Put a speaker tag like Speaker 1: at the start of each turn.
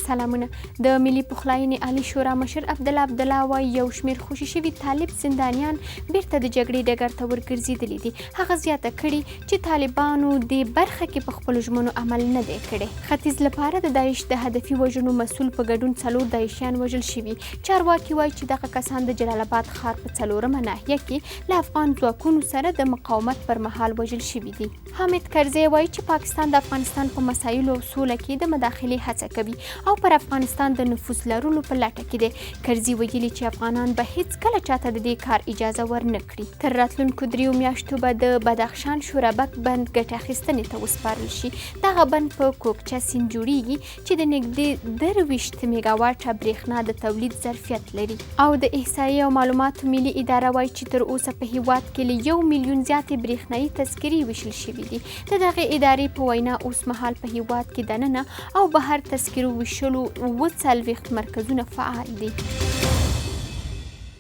Speaker 1: سلامونه. د ملي پخلاینې عالي شورا مشر عبدالله وایي یو شمېر خوشي شوي طالب زندانیان بیرته د جګړې ډګر ته ورګرځېدلي دي. هغه زیاته کړي چې طالبانو دې برخه کې په خپلو ژمنو عمل نه دی کړی. ختیځ لپاره د داعش د هدفي وژنو مسؤل په ګډون 4 داعشیان وژل شوي. چارواکي وایي چې دغه کسان د جلال آباد ښار په 4مه ناحیه کې له افغان ځواکونو سره د مقاومت پر مهال وژل شوي دي. حامد کرزی وایي چې پاکستان د افغانستان په مسایلو او سوله کې د مداخلې هڅه کوي او پر افغانستان د نفوذ لرلو په لټه کې دی. کرزي ویلي چې افغانان به هیڅ کله چاته د دې کار اجازه ورنه کړي. تر راتلونکو 3 میاشتو به د بدخشان شورابک بند ګټه اخیستنې ته وسپارل شي. دغه بند په کوکچه سیند جوړیږي چې د نږدې 23 میګاواټه برېښنا د تولید ظرفیت لري. او د احصایې او معلوماتو ملي اداره وایي چې تر اوسه په هیواد کې له 1 میلیون زیاتې برېښنایي تذکرې ویشل شوي دي. د دغې ادارې په وینا اوس مهال په هیواد کې دننه او بهر تذکرو ویشلو 40 مرکزونه فعال دي.